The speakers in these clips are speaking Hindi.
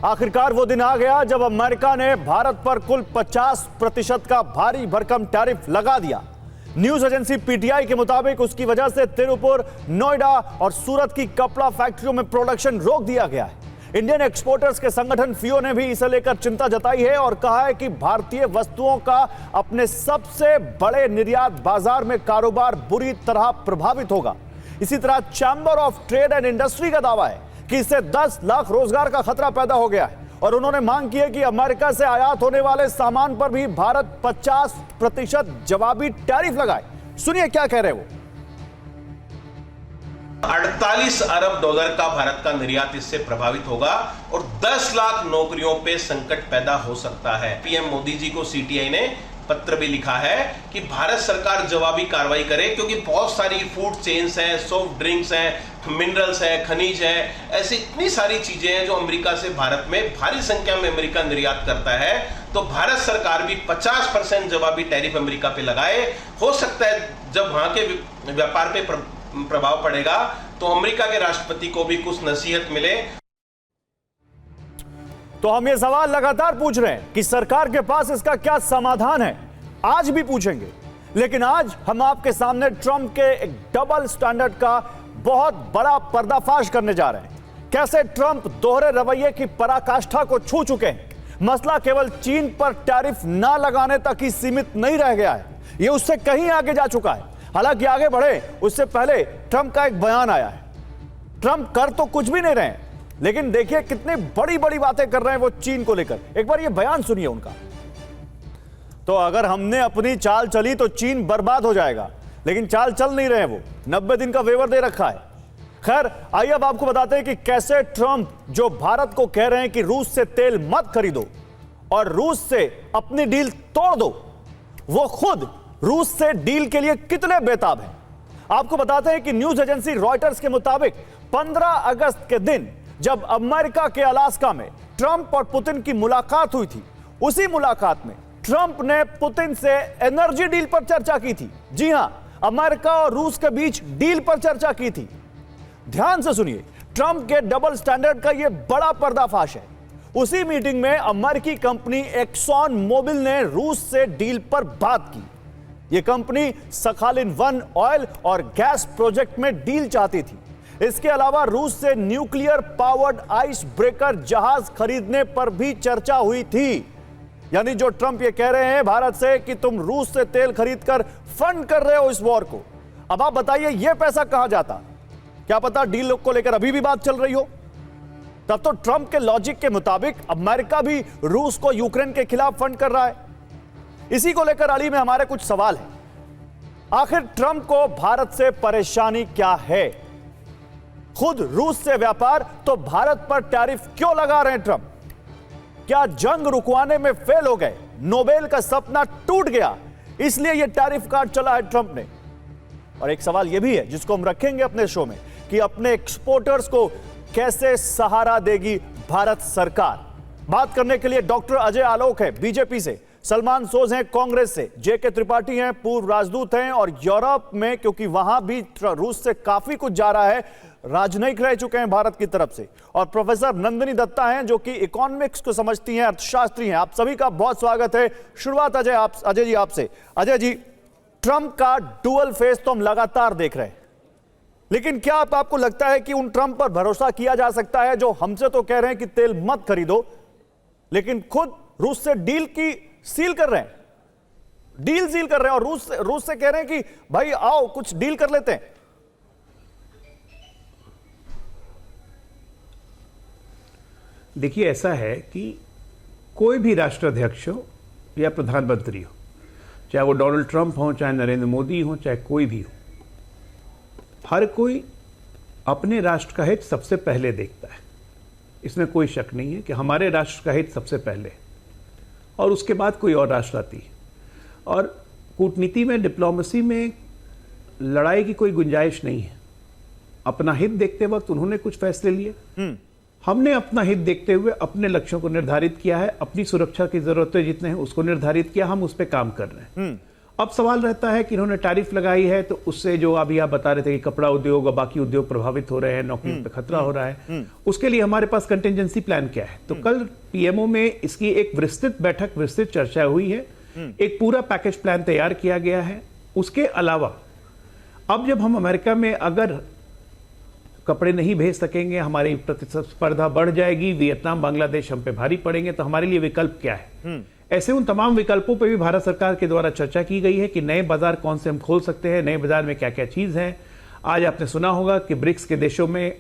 आखिरकार वो दिन आ गया जब अमेरिका ने भारत पर कुल 50% का भारी भरकम टैरिफ लगा दिया। न्यूज एजेंसी पीटीआई के मुताबिक उसकी वजह से तिरुपुर, नोएडा और सूरत की कपड़ा फैक्ट्रियों में प्रोडक्शन रोक दिया गया है। इंडियन एक्सपोर्टर्स के संगठन फियो ने भी इसे लेकर चिंता जताई है और कहा है कि भारतीय वस्तुओं का अपने सबसे बड़े निर्यात बाजार में कारोबार बुरी तरह प्रभावित होगा। इसी तरह chamber of trade and industry का दावा है कि इससे 10 लाख रोजगार का खतरा पैदा हो गया है और उन्होंने मांग की है कि अमेरिका से आयात होने वाले सामान पर भी भारत 50% जवाबी टैरिफ लगाए। सुनिए क्या कह रहे हैं वो। 48 अरब डॉलर का भारत का निर्यात इससे प्रभावित होगा और 10 लाख नौकरियों पे संकट पैदा हो सकता है। पीएम मोदी जी को सीटीआई ने पत्र भी लिखा है कि भारत सरकार जवाबी कार्रवाई करे, क्योंकि बहुत सारी फूड चेन्स हैं, सॉफ्ट ड्रिंक्स हैं, मिनरल्स हैं, खनिज है, ऐसी इतनी सारी चीजें हैं जो अमेरिका से भारत में भारी संख्या में अमेरिका निर्यात करता है। तो भारत सरकार भी 50% जवाबी टैरिफ अमेरिका पे लगाए। हो सकता है जब वहां के व्यापार पे प्रभाव पड़ेगा तो अमेरिका के राष्ट्रपति को भी कुछ नसीहत मिले। तो हम ये सवाल लगातार पूछ रहे हैं कि सरकार के पास इसका क्या समाधान है, आज भी पूछेंगे। लेकिन आज हम आपके सामने ट्रंप के एक डबल स्टैंडर्ड का बहुत बड़ा पर्दाफाश करने जा रहे हैं। कैसे ट्रंप दोहरे रवैये की पराकाष्ठा को छू चुके हैं। मसला केवल चीन पर टैरिफ ना लगाने तक ही सीमित नहीं रह गया है, यह उससे कहीं आगे जा चुका है। हालांकि आगे बढ़े उससे पहले ट्रंप का एक बयान आया है। ट्रंप कर तो कुछ भी नहीं रहे हैं, लेकिन देखिए कितनी बड़ी बड़ी बातें कर रहे हैं वो चीन को लेकर। एक बार ये बयान सुनिए उनका। तो अगर हमने अपनी चाल चली तो चीन बर्बाद हो जाएगा, लेकिन चाल चल नहीं रहे वो 90 दिन का वेवर दे रखा है। खैर आइए अब आपको बताते हैं कि कैसे ट्रंप जो भारत को कह रहे हैं कि रूस से तेल मत खरीदो और रूस से अपनी डील तोड़ दो, वो खुद रूस से डील के लिए कितने बेताब हैं। आपको बताते हैं कि न्यूज एजेंसी रॉयटर्स के मुताबिक 15 अगस्त के दिन जब अमेरिका के अलास्का में ट्रंप और पुतिन की मुलाकात हुई थी, उसी मुलाकात में ट्रंप ने पुतिन से एनर्जी डील पर चर्चा की थी। जी हां, अमेरिका और रूस के बीच डील पर चर्चा की थी। ध्यान से सुनिए, ट्रंप के डबल स्टैंडर्ड का यह बड़ा पर्दाफाश है। उसी मीटिंग में अमेरिकी कंपनी एक्सॉन मोबिल ने रूस से डील पर बात की। यह कंपनी सखालिन 1 ऑयल और गैस प्रोजेक्ट में डील चाहती थी। इसके अलावा रूस से न्यूक्लियर पावर्ड आइस ब्रेकर जहाज खरीदने पर भी चर्चा हुई थी। यानी जो ट्रंप ये कह रहे हैं भारत से कि तुम रूस से तेल खरीदकर फंड कर रहे हो इस वॉर को, अब आप बताइए ये पैसा कहां जाता। क्या पता डील को लेकर अभी भी बात चल रही हो। तब तो ट्रंप के लॉजिक के मुताबिक अमेरिका भी रूस को यूक्रेन के खिलाफ फंड कर रहा है। इसी को लेकर अली में हमारे कुछ सवाल हैं। आखिर ट्रंप को भारत से परेशानी क्या है। खुद रूस से व्यापार तो भारत पर टैरिफ क्यों लगा रहे हैं ट्रंप। क्या जंग रुकवाने में फेल हो गए, नोबेल का सपना टूट गया, इसलिए यह टैरिफ कार्ड चला है ट्रंप ने। और एक सवाल यह भी है जिसको हम रखेंगे अपने शो में कि अपने एक्सपोर्टर्स को कैसे सहारा देगी भारत सरकार। बात करने के लिए डॉक्टर अजय आलोक है बीजेपी से, सलमान सोज हैं कांग्रेस से, जेके त्रिपाठी हैं पूर्व राजदूत हैं और यूरोप में क्योंकि वहां भी रूस से काफी कुछ जा रहा है, राजनयिक रह चुके हैं भारत की तरफ से, और प्रोफेसर नंदिनी दत्ता हैं जो कि इकोनॉमिक्स को समझती हैं, अर्थशास्त्री हैं। आप सभी का बहुत स्वागत है। शुरुआत अजय जी आपसे। अजय जी, ट्रंप का डुअल फेस तो हम लगातार देख रहे हैं, लेकिन क्या आपको लगता है कि उन ट्रंप पर भरोसा किया जा सकता है जो हमसे तो कह रहे हैं कि तेल मत खरीदो, लेकिन खुद रूस से डील की सील कर रहे हैं, डील सील कर रहे हैं और रूस से कह रहे हैं कि भाई आओ कुछ डील कर लेते हैं। देखिए, ऐसा है कि कोई भी राष्ट्राध्यक्ष हो या प्रधानमंत्री हो, चाहे वो डोनाल्ड ट्रंप हो, चाहे नरेंद्र मोदी हो, चाहे कोई भी हो, हर कोई अपने राष्ट्र का हित सबसे पहले देखता है। इसमें कोई शक नहीं है कि हमारे राष्ट्र का हित सबसे पहले और उसके बाद कोई और राष्ट्र आती है। और कूटनीति में, डिप्लोमेसी में लड़ाई की कोई गुंजाइश नहीं है। अपना हित देखते वक्त उन्होंने कुछ फैसले लिए, हमने अपना हित देखते हुए अपने लक्ष्यों को निर्धारित किया है, अपनी सुरक्षा की जरूरतें जितने हैं उसको निर्धारित किया, हम उस पर काम कर रहे हैं। अब सवाल रहता है कि इन्होंने टैरिफ लगाई है तो उससे जो अभी आप बता रहे थे कि कपड़ा उद्योग और बाकी उद्योग प्रभावित हो रहे हैं, नौकरियों पे खतरा हो रहा है, उसके लिए हमारे पास कंटिजेंसी प्लान क्या है? तो कल पीएमओ में इसकी एक विस्तृत चर्चा हुई है, एक पूरा पैकेज प्लान तैयार किया गया है। उसके अलावा अब जब हम अमेरिका में अगर कपड़े नहीं भेज सकेंगे, हमारी प्रतिस्पर्धा बढ़ जाएगी, वियतनाम बांग्लादेश हम पे भारी पड़ेंगे, तो हमारे लिए विकल्प क्या है? ऐसे उन तमाम विकल्पों पे भी भारत सरकार के द्वारा चर्चा की गई है कि नए बाजार कौन से हम खोल सकते हैं, नए बाजार में क्या क्या चीज है। आज आपने सुना होगा कि ब्रिक्स के देशों में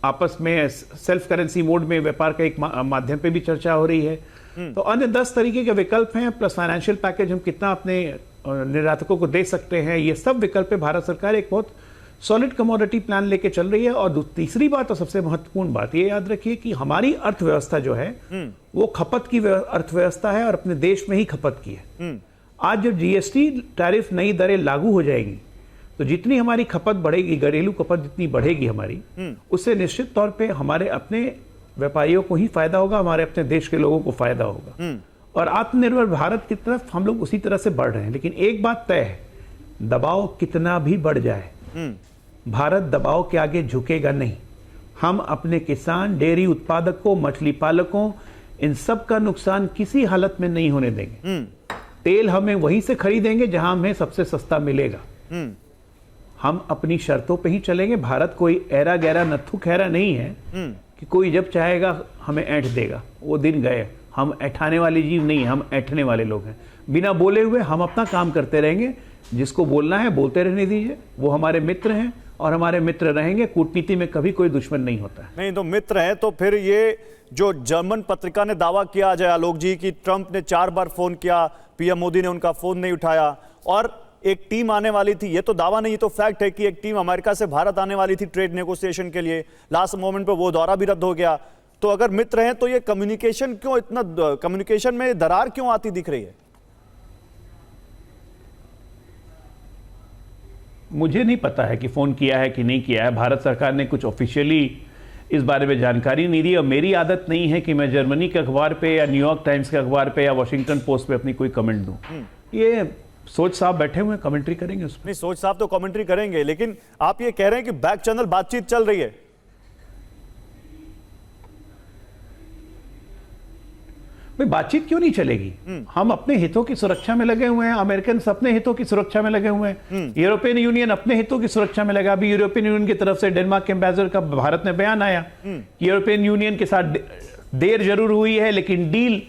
आपस में सेल्फ करेंसी मोड में व्यापार का एक माध्यम पे भी चर्चा हो रही है। तो अन्य 10 तरीके के विकल्प हैं, प्लस फाइनेंशियल पैकेज हम कितना अपने निर्यातकों को दे सकते हैं, ये सब विकल्प पे भारत सरकार एक बहुत सॉलिड कमोडिटी प्लान लेके चल रही है। और तीसरी बात और सबसे महत्वपूर्ण बात ये याद रखिए कि हमारी अर्थव्यवस्था जो है वो खपत की अर्थव्यवस्था है और अपने देश में ही खपत की है। आज जब जीएसटी टैरिफ नई दरें लागू हो जाएंगी तो जितनी हमारी खपत बढ़ेगी, घरेलू खपत जितनी बढ़ेगी हमारी, उससे निश्चित तौर पे हमारे अपने व्यापारियों को ही फायदा होगा, हमारे अपने देश के लोगों को फायदा होगा। और आत्मनिर्भर भारत की तरफ हम लोग उसी तरह से बढ़ रहे हैं। लेकिन एक बात तय है, दबाव कितना भी बढ़ जाए भारत दबाव के आगे झुकेगा नहीं। हम अपने किसान, डेयरी उत्पादकों, मछली पालकों, इन सब का नुकसान किसी हालत में नहीं होने देंगे। तेल हमें वहीं से खरीदेंगे जहां हमें सबसे सस्ता मिलेगा। हम अपनी शर्तों पे ही चलेंगे। भारत कोई ऐरा गैरा नत्थु खैरा नहीं है कि कोई जब चाहेगा हमें ऐंठ देगा। वो दिन गए। हम ऐठाने वाले जीव नहीं, हम ऐठने वाले लोग हैं। बिना बोले हुए हम अपना काम करते रहेंगे। जिसको बोलना है बोलते रहने दीजिए, वो हमारे मित्र हैं और हमारे मित्र रहेंगे। कूटनीति में कभी कोई दुश्मन नहीं होता है। नहीं तो मित्र हैं तो फिर ये जो जर्मन पत्रिका ने दावा किया अजय आलोक जी कि ट्रंप ने 4 बार फोन किया, पीएम मोदी ने उनका फोन नहीं उठाया और एक टीम आने वाली थी, ये तो दावा नहीं, ये तो फैक्ट है कि एक टीम अमेरिका से भारत आने वाली थी ट्रेड नेगोशिएशन के लिए। लास्ट मोमेंट पे वो दौरा भी रद्द हो गया। तो अगर मित्र हैं तो ये कम्युनिकेशन क्यों इतना, कम्युनिकेशन में दरार क्यों आती दिख रही है? मुझे नहीं पता है कि फोन किया है कि नहीं किया है। भारत सरकार ने कुछ ऑफिशियली इस बारे में जानकारी नहीं दी और मेरी आदत नहीं है कि मैं जर्मनी के अखबार पे या न्यूयॉर्क टाइम्स के अखबार पे या वॉशिंगटन पोस्ट पे अपनी कोई कमेंट दूं। ये सोच साहब बैठे हुए कमेंट्री करेंगे उस पर। नहीं, सोच साहब तो कमेंट्री करेंगे, लेकिन आप ये कह रहे हैं कि बैक चैनल बातचीत चल रही है। भाई बातचीत क्यों नहीं चलेगी? हम अपने हितों की सुरक्षा में लगे हुए हैं, अमेरिकन अपने हितों की सुरक्षा में लगे हुए हैं, यूरोपियन यूनियन अपने हितों की सुरक्षा में लगा। अभी यूरोपियन यूनियन की तरफ से डेनमार्क के एम्बेसडर का भारत में बयान आया कि यूरोपियन यूनियन के साथ देर जरूर हुई है लेकिन डील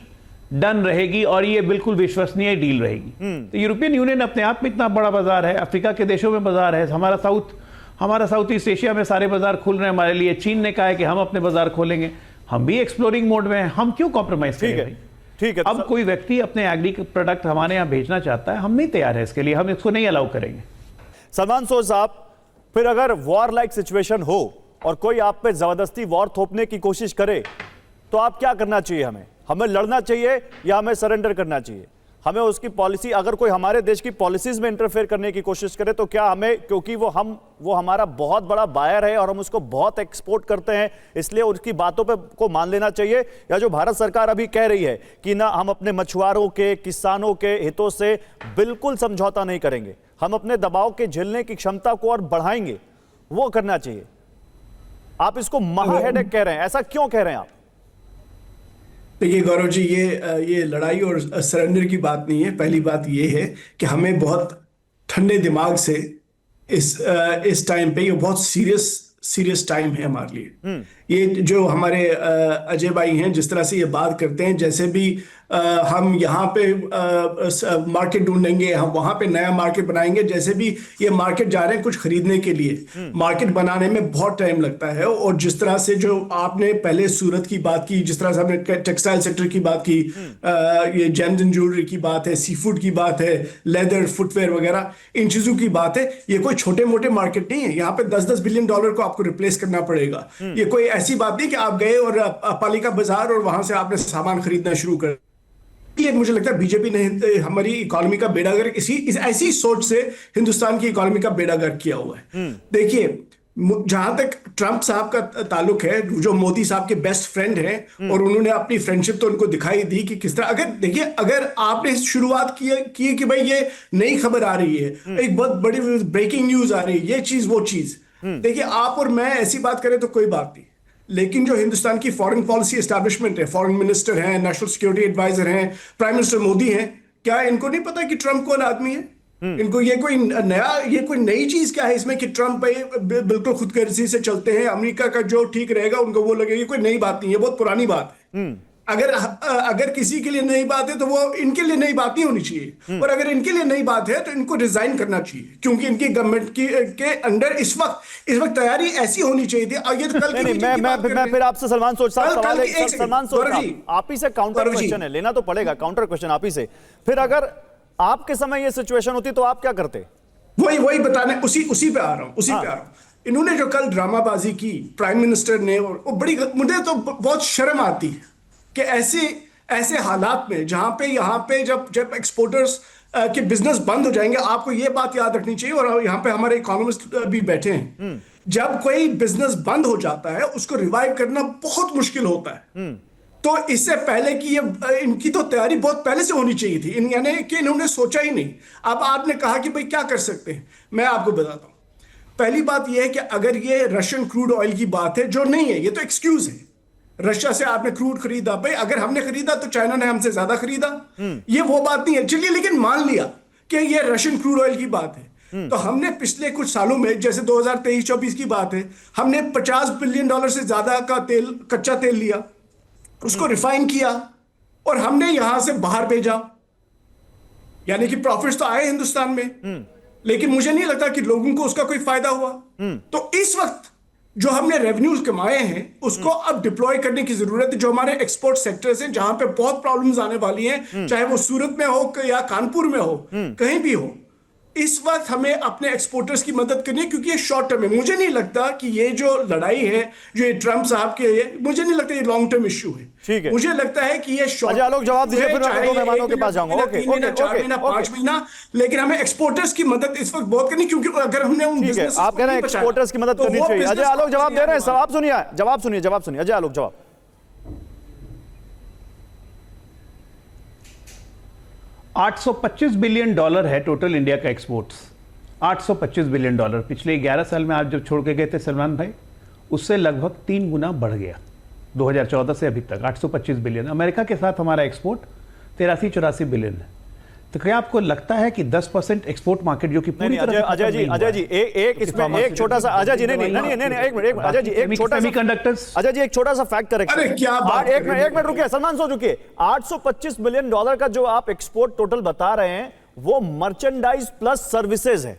डन रहेगी और ये बिल्कुल विश्वसनीय डील रहेगी। तो यूरोपियन यूनियन अपने आप में इतना बड़ा बाजार है, अफ्रीका के देशों में बाजार है, हमारा साउथ ईस्ट एशिया में सारे बाजार खुल रहे हैं हमारे लिए। चीन ने कहा है कि हम अपने बाजार खोलेंगे, हम भी एक्सप्लोरिंग मोड में हैं, हम क्यों कॉम्प्रोमाइज करेंगे? ठीक है। अब कोई व्यक्ति अपने एग्री प्रोडक्ट हमारे यहाँ भेजना चाहता है, हम नहीं तैयार है इसके लिए, हम इसको नहीं अलाउ करेंगे। सलमान सोज साहब, फिर अगर वॉर लाइक सिचुएशन हो और कोई आप पे जबरदस्ती वॉर थोपने की कोशिश करे तो आप क्या करना चाहिए? हमें लड़ना चाहिए या हमें सरेंडर करना चाहिए? हमें उसकी पॉलिसी, अगर कोई हमारे देश की पॉलिसीज में इंटरफेयर करने की कोशिश करे तो क्या हमें, क्योंकि वो हमारा बहुत बड़ा बायर है और हम उसको बहुत एक्सपोर्ट करते हैं, इसलिए उसकी बातों पे को मान लेना चाहिए? या जो भारत सरकार अभी कह रही है कि ना हम अपने मछुआरों के, किसानों के हितों से बिल्कुल समझौता नहीं करेंगे, हम अपने दबाव के झेलने की क्षमता को और बढ़ाएंगे, वो करना चाहिए? आप इसको महा हेडेक कह रहे हैं, ऐसा क्यों कह रहे हैं आप? देखिए गौरव जी, ये लड़ाई और सरेंडर की बात नहीं है। पहली बात ये है कि हमें बहुत ठंडे दिमाग से इस टाइम पे, ये बहुत सीरियस टाइम है हमारे लिए। ये जो हमारे अजय भाई हैं, जिस तरह से ये बात करते हैं जैसे भी हम यहाँ पे मार्केट ढूंढेंगे, हम वहां पे नया मार्केट बनाएंगे, जैसे भी ये मार्केट जा रहे हैं कुछ खरीदने के लिए, मार्केट बनाने में बहुत टाइम लगता है। और जिस तरह से जो आपने पहले सूरत की बात की, जिस तरह से आपने टेक्सटाइल सेक्टर की बात की, ये जेम्स एंड ज्वेलरी की बात है, सी फूड की बात है, लेदर, फुटवेयर वगैरह, इन चीजों की बात है। ये कोई छोटे मोटे मार्केट नहीं है। यहाँ पे $10 बिलियन को आपको रिप्लेस करना पड़ेगा। ये कोई ऐसी बात नहीं कि आप गए और पालिका बाजार और वहां से आपने सामान खरीदना शुरू कर। ये मुझे लगता है बीजेपी ने हमारी इकोनॉमी का बेड़ागर्क ऐसी सोच से हिंदुस्तान की इकोनॉमी का बेड़ागर्क किया हुआ है। देखिए, जहां तक ट्रंप साहब का ताल्लुक है, जो मोदी साहब के बेस्ट फ्रेंड हैं और उन्होंने अपनी फ्रेंडशिप तो उनको दिखाई दी कि किस तरह, अगर देखिए, अगर आपने शुरुआत की कि भाई ये नई खबर आ रही है, एक बहुत बड़ी ब्रेकिंग न्यूज आ रही है, ये चीज वो चीज, देखिए आप और मैं ऐसी बात करें तो कोई बात नहीं, लेकिन जो हिंदुस्तान की फॉरेन पॉलिसी एस्टैब्लिशमेंट है, फॉरेन मिनिस्टर हैं, नेशनल सिक्योरिटी एडवाइजर हैं, प्राइम मिनिस्टर मोदी हैं, क्या इनको नहीं पता कि ट्रंप कौन आदमी है? इनको ये कोई नई चीज क्या है इसमें कि ट्रंप बिल्कुल खुदगर्जी से चलते हैं, अमेरिका का जो ठीक रहेगा उनको वो लगेगा, कोई नई बात नहीं है, बहुत पुरानी बात है। अगर किसी के लिए नई बात है तो वो इनके लिए नई बात नहीं होनी चाहिए, और अगर इनके लिए नई बात है तो इनको रिजाइन करना चाहिए, क्योंकि इनकी गवर्नमेंट के अंडर इस वक्त तैयारी ऐसी होनी चाहिए थी। और ये तो कल मैं फिर आपसे सलमान सोच साहब सवाल है, सलमान सोच आप ही से काउंटर क्वेश्चन है, लेना तो पड़ेगा काउंटर क्वेश्चन आप ही से। फिर अगर आपके समय ये सिचुएशन होती तो आप क्या करते? वही बताने उसी पे आ रहा हूं। इन्होंने जो कल ड्रामाबाजी की प्राइम मिनिस्टर ने, वो बड़ी, मुझे तो बहुत शर्म आती है कि ऐसे हालात में जहां पे यहाँ पे जब एक्सपोर्टर्स के बिजनेस बंद हो जाएंगे, आपको ये बात याद रखनी चाहिए, और यहाँ पे हमारे इकोनॉमिस्ट भी बैठे हैं, जब कोई बिजनेस बंद हो जाता है उसको रिवाइव करना बहुत मुश्किल होता है। तो इससे पहले कि इनकी तो तैयारी बहुत पहले से होनी चाहिए थी, यानी कि इन्होंने सोचा ही नहीं। अब आपने कहा कि भाई क्या कर सकते हैं, मैं आपको बताता हूं। पहली बात यह है कि अगर ये रशियन क्रूड ऑयल की बात है, जो नहीं है, ये तो एक्सक्यूज है, रशिया से आपने क्रूड खरीदा, भाई अगर हमने खरीदा तो चाइना ने हमसे ज्यादा खरीदा, ये वो बात नहीं है, चलिए, लेकिन मान लिया कि ये रशियन क्रूड ऑयल की बात है, तो हमने पिछले कुछ सालों में, जैसे 2023-24 की बात है, हमने $50 बिलियन से ज्यादा का कच्चा तेल लिया, उसको रिफाइन किया और हमने यहां से बाहर भेजा, यानी कि प्रॉफिट्स तो आए हिंदुस्तान में, लेकिन मुझे नहीं लगता कि लोगों को उसका कोई फायदा हुआ। तो इस वक्त जो हमने रेवेन्यूज कमाए हैं उसको अब डिप्लॉय करने की जरूरत है। जो हमारे एक्सपोर्ट सेक्टर्स हैं, जहां पे बहुत प्रॉब्लम्स आने वाली हैं, चाहे वो सूरत में हो या कानपुर में हो, कहीं भी हो, इस वक्त हमें अपने एक्सपोर्टर्स की मदद करनी है, क्योंकि ये शॉर्ट टर्म है। मुझे नहीं लगता कि ये जो लड़ाई है, जो ये ट्रंप साहब के है, मुझे नहीं लगता ये लॉन्ग टर्म इश्यू है। ठीक है, मुझे लगता है कि ये शॉर्ट, लोग जवाब दीजिए, फिर मैं दो मेहमानों के पास जाऊंगा। 3 महीना 4 महीना 5 महीना, लेकिन हमें एक्सपोर्टर्स की मदद इस वक्त बहुत करनी, क्योंकि अगर हमने उन बिजनेस, आप कह रहे हैं एक्सपोर्टर्स की मदद करनी चाहिए। अजय आलोक जवाब दे रहे हैं, जवाब सुनिए अजय आलोक जवाब। 825 बिलियन डॉलर है टोटल इंडिया का एक्सपोर्ट्स, 825 बिलियन डॉलर। पिछले 11 साल में आप जब छोड़ के गए थे सलमान भाई, उससे लगभग 3 गुना बढ़ गया 2014 से अभी तक, 825 बिलियन। अमेरिका के साथ हमारा एक्सपोर्ट 83-84 बिलियन है। तो क्या आपको लगता है कि 10% एक्सपोर्ट मार्केट, जो कि पूरी तरह अजय जी एक इसमें एक छोटा सा, अजय जी नहीं एक मिनट अजय जी, एक छोटा सेमीकंडक्टर्स, अजय जी एक छोटा सा फैक्ट करेक्ट। एक मिनट रुकिए सलमान सो रुकिए। 825 बिलियन डॉलर का जो आप एक्सपोर्ट टोटल बता रहे हैं वो मर्चेंडाइज प्लस सर्विसेज है।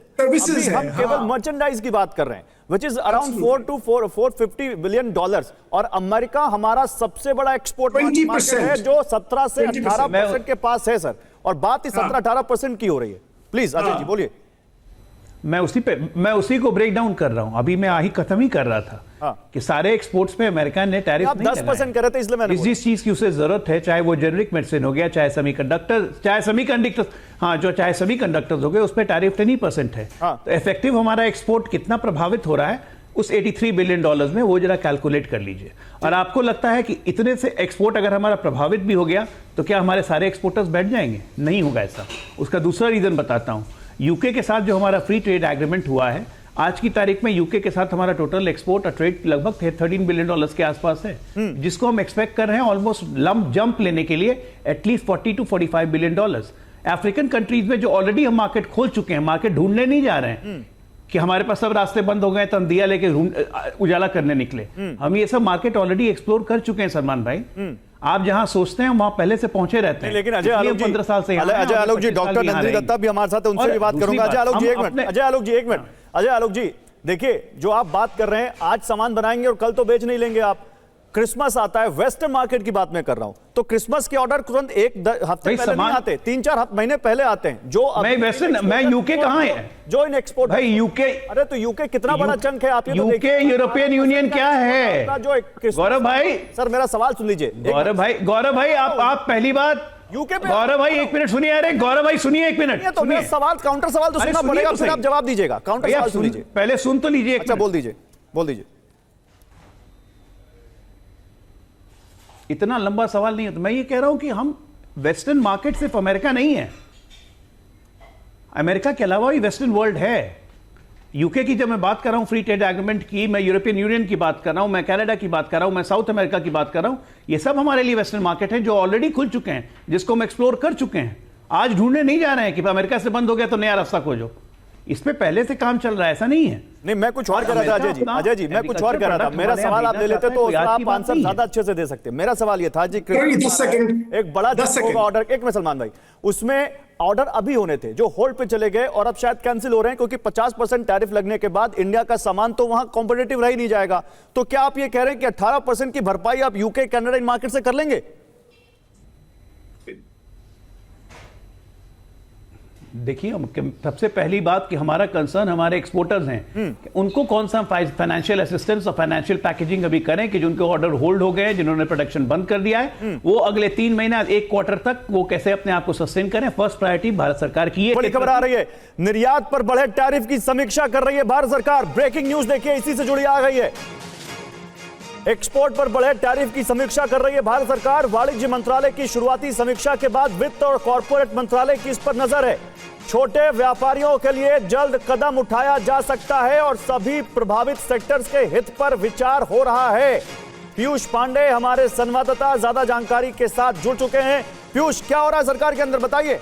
हम केवल मर्चेंडाइज की बात कर रहे हैं, which is around 450 billion dollars, और अमेरिका हमारा सबसे बड़ा एक्सपोर्ट मार्केट है जो 17 से 18% के पास है सर, और बात ही 17-18% की हो रही है। प्लीज अजय जी बोलिए। मैं उसी को ब्रेक डाउन कर रहा हूं, अभी मैं आही खत्म ही कर रहा था कि सारे एक्सपोर्ट्स पे अमेरिका ने टैरिफ नहीं लगाया। 10% कर रहे थे, इसलिए मैंने जिस चीज की उसे जरूरत है, चाहे वो जेनरिक मेडिसिन हो गया, चाहे सेमीकंडक्टर्स हो गए, उस पर टैरिफ 10% है। तो इफेक्टिव हमारा एक्सपोर्ट कितना प्रभावित हो रहा है उस 83 बिलियन डॉलर्स में, वो जरा कैलकुलेट कर लीजिए। और आपको लगता है कि इतने से एक्सपोर्ट अगर हमारा प्रभावित भी हो गया तो क्या हमारे सारे एक्सपोर्टर्स बैठ जाएंगे? नहीं होगा ऐसा। उसका दूसरा रीजन बताता हूं। यूके के साथ जो हमारा फ्री ट्रेड एग्रीमेंट हुआ है, आज की तारीख में यूके के साथ हमारा टोटल एक्सपोर्ट और ट्रेड लगभग 13 बिलियन डॉलर्स के आसपास है, जिसको हम एक्सपेक्ट कर रहे हैं ऑलमोस्ट लंप जंप लेने के लिए at least 40 to 45 billion dollars. African countries में जो ऑलरेडी हम मार्केट खोल चुके हैं, मार्केट ढूंढने नहीं जा रहे हैं कि हमारे पास सब रास्ते बंद हो गए तो हम दिया लेके उजाला करने निकले। हम ये सब मार्केट ऑलरेडी एक्सप्लोर कर चुके हैं सलमान भाई। आप जहां सोचते हैं वहां पहले से पहुंचे रहते हैं। लेकिन अजय आलोक जी 15 साल से अजय आलोक जी, डॉक्टर नंदिनी दत्ता भी हमारे साथ है, उनसे भी बात करूंगा। अजय आलोक जी एक मिनट, अजय आलोक जी देखिए, जो आप बात कर रहे हैं, आज सामान बनाएंगे और कल तो बेच नहीं लेंगे आप। क्रिसमस आता है, वेस्टर्न मार्केट की बात मैं कर रहा हूं, तो क्रिसमस के ऑर्डर तुरंत एक हफ्ते पहले नहीं आते, 3-4 महीने पहले आते हैं। जो मैं यूके कहां है जो इन एक्सपोर्ट भाई? यूके, अरे तो यूके कितना बड़ा चंक है, आप ये यूके यूरोपियन यूनियन क्या है? गौरव भाई, सर मेरा सवाल सुन लीजिए। गौरव भाई आप पहली बात यूके पे, गौरव भाई एक मिनट सुनिए। अरे गौरव भाई सुनिए एक मिनट, तो मेरा सवाल काउंटर सवाल तो सुनना पड़ेगा, फिर आप जवाब दीजिएगा। काउंटर सवाल सुन लीजिए, पहले सुन तो लीजिए। अच्छा बोल दीजिए। बोल दीजिए। इतना लंबा सवाल नहीं है। तो मैं ये कह रहा हूं कि हम वेस्टर्न मार्केट सिर्फ अमेरिका नहीं है, अमेरिका के अलावा भी वेस्टर्न वर्ल्ड है। यूके की जब मैं बात कर रहा हूं फ्री ट्रेड एग्रीमेंट की, मैं यूरोपियन यूनियन की बात कर रहा हूं, मैं कनाडा की बात कर रहा हूं, मैं साउथ अमेरिका की बात कर रहा हूं, ये सब हमारे लिए वेस्टर्न मार्केट है जो ऑलरेडी खुल चुके हैं, जिसको हम एक्सप्लोर कर चुके हैं। आज ढूंढने नहीं जा रहे हैं कि अमेरिका से बंद हो गया तो नया रास्ता खोजो। इस पे पहले से काम चल रहा है, ऐसा नहीं है। नहीं, मैं कुछ और कह रहा था अजय जी, मैं कुछ और कह रहा था। मेरा सवाल आप ले लेते तो आप आंसर ज्यादा अच्छे से दे सकते। मेरा सवाल ये था जी, एक बड़ा ऑर्डर, एक मिनट सलमान भाई, उसमें ऑर्डर अभी होने थे जो होल्ड पे चले गए और अब शायद कैंसिल हो रहे हैं क्योंकि 50% टैरिफ लगने के बाद इंडिया का सामान तो वहां कॉम्पिटिटिव रह ही नहीं जाएगा। तो क्या आप ये कह रहे हैं कि 18% की भरपाई आप यूके कनाडा इन मार्केट से कर लेंगे? देखिए, सबसे पहली बात कि हमारा कंसर्न हमारे एक्सपोर्टर्स हैं, उनको कौन सा फाइनेंशियल असिस्टेंस और फाइनेंशियल पैकेजिंग अभी करें कि जिनके ऑर्डर होल्ड हो गए, जिन्होंने प्रोडक्शन बंद कर दिया है, वो अगले 3 महीना 1 क्वार्टर तक वो कैसे अपने आप को सस्टेन करें। फर्स्ट प्रायोरिटी भारत सरकार की है। बड़ी खबर आ रही है, निर्यात पर बढ़े टैरिफ की समीक्षा कर रही है भारत सरकार। ब्रेकिंग न्यूज देखिए, इसी से जुड़ी आ गई है। एक्सपोर्ट पर बढ़े टैरिफ की समीक्षा कर रही है भारत सरकार। वाणिज्य मंत्रालय की शुरुआती समीक्षा के बाद वित्त और कॉर्पोरेट मंत्रालय की इस पर नजर है। छोटे व्यापारियों के लिए जल्द कदम उठाया जा सकता है और सभी प्रभावित सेक्टर्स के हित पर विचार हो रहा है। पीयूष पांडे हमारे संवाददाता ज्यादा जानकारी के साथ जुड़ चुके हैं। पीयूष, क्या हो रहा है सरकार के अंदर, बताइए।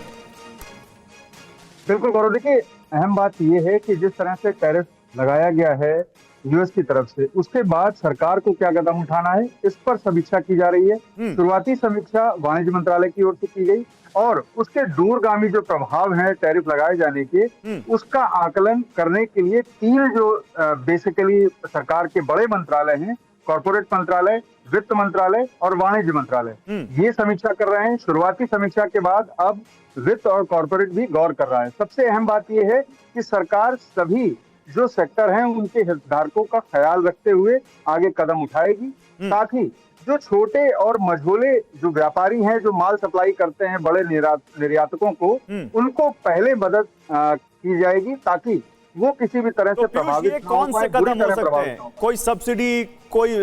बिल्कुल गौरव, देखिए अहम बात यह है कि जिस तरह से टैरिफ लगाया गया है यूएस की तरफ से, उसके बाद सरकार को क्या कदम उठाना है इस पर समीक्षा की जा रही है। शुरुआती समीक्षा वाणिज्य मंत्रालय की ओर से की गई और उसके दूरगामी जो प्रभाव हैं टैरिफ लगाए जाने के, उसका आकलन करने के लिए 3 जो बेसिकली सरकार के बड़े मंत्रालय हैं, कॉर्पोरेट मंत्रालय, वित्त मंत्रालय और वाणिज्य मंत्रालय, ये समीक्षा कर रहे हैं। शुरुआती समीक्षा के बाद अब वित्त और कॉर्पोरेट भी गौर कर रहा है। सबसे अहम बात यह है कि सरकार सभी जो सेक्टर हैं उनके हितधारकों का ख्याल रखते हुए आगे कदम उठाएगी। साथ ही जो छोटे और मझोले जो व्यापारी हैं, जो माल सप्लाई करते हैं बड़े निर्यातकों को, उनको पहले मदद की जाएगी ताकि वो किसी भी तरह से प्रभावित न हो। कौन से कदम हो सकते हैं? कोई सब्सिडी, कोई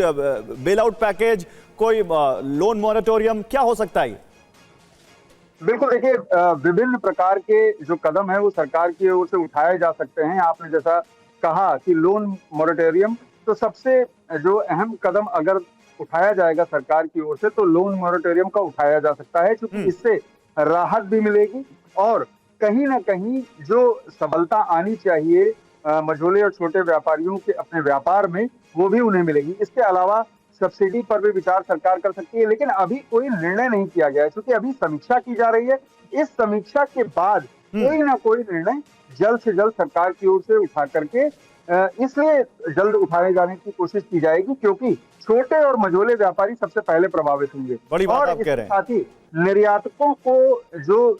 बेल आउट पैकेज, कोई लोन मॉरेटोरियम, क्या हो सकता है? बिल्कुल, देखिए विभिन्न प्रकार के जो कदम है वो सरकार की ओर से उठाए जा सकते हैं। आपने जैसा कहा कि लोन मॉरेटोरियम, तो सबसे जो अहम कदम अगर उठाया जाएगा सरकार की ओर से तो लोन मॉरेटोरियम का उठाया जा सकता है, क्योंकि इससे राहत भी मिलेगी और कहीं ना कहीं जो सबलता आनी चाहिए मझोले और छोटे व्यापारियों के अपने व्यापार में, वो भी उन्हें मिलेगी। इसके अलावा सब्सिडी पर भी विचार सरकार कर सकती है, लेकिन अभी कोई निर्णय नहीं किया गया है क्योंकि अभी समीक्षा की जा रही है। इस समीक्षा के बाद कोई ना कोई निर्णय जल्द से जल्द सरकार की ओर से उठा करके इसलिए जल्द उठाए जाने की कोशिश की जाएगी क्योंकि छोटे और मझोले व्यापारी सबसे पहले प्रभावित होंगे। बड़ी बात और आप कह रहे हैं। साथ ही निर्यातकों को जो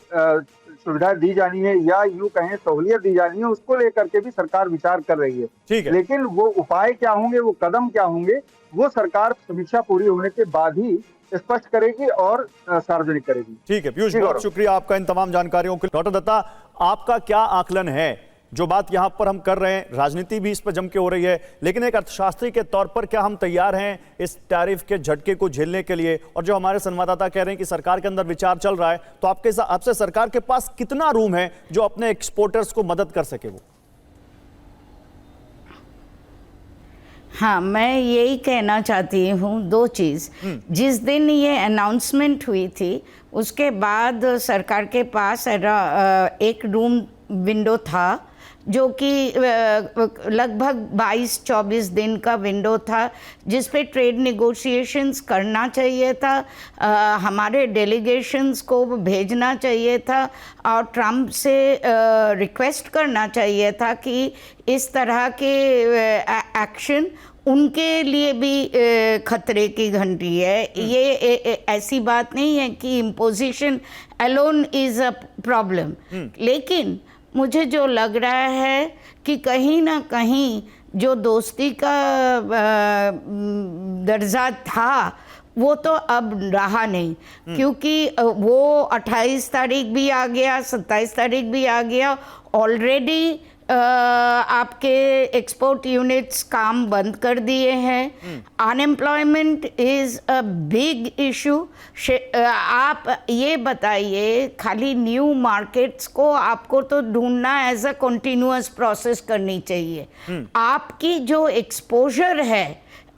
सुविधा दी जानी है या यूं कहें सहूलियत दी जानी है, उसको लेकर के भी सरकार विचार कर रही है। ठीक है। लेकिन वो उपाय क्या होंगे, वो कदम क्या होंगे, वो सरकार समीक्षा पूरी होने के बाद ही स्पष्ट करेगी और सार्वजनिक करेगी। ठीक है पीयूष, बहुत शुक्रिया आपका इन तमाम जानकारियों के लिए। डॉक्टर दत्ता, आपका क्या आकलन है? जो बात यहां पर हम कर रहे हैं, राजनीति भी इस पर जम के हो रही है, लेकिन एक अर्थशास्त्री के तौर पर क्या हम तैयार हैं इस टैरिफ के झटके को झेलने के लिए? और जो हमारे संवाददाता कह रहे हैं कि सरकार के अंदर विचार चल रहा है, तो आपसे सरकार के पास कितना रूम है जो अपने एक्सपोर्टर्स को मदद कर सके? वो हाँ, मैं यही कहना चाहती हूँ 2 चीज़। जिस दिन ये अनाउंसमेंट हुई थी उसके बाद सरकार के पास एक रूम विंडो था जो कि लगभग 22-24 दिन का विंडो था जिस पे ट्रेड नेगोशिएशंस करना चाहिए था, हमारे डेलीगेशंस को भेजना चाहिए था और ट्रम्प से रिक्वेस्ट करना चाहिए था कि इस तरह के एक्शन उनके लिए भी खतरे की घंटी है। ये ऐसी बात नहीं है कि imposition alone is a problem, लेकिन मुझे जो लग रहा है कि कहीं ना कहीं जो दोस्ती का दर्जा था वो तो अब रहा नहीं, क्योंकि वो 28 तारीख भी आ गया, 27 तारीख भी आ गया। ऑलरेडी आपके एक्सपोर्ट यूनिट्स काम बंद कर दिए हैं। Unemployment is a big issue. आप ये बताइए, खाली न्यू मार्केट्स को आपको तो ढूंढना एज अ कंटिन्यूअस प्रोसेस करनी चाहिए। आपकी जो एक्सपोजर है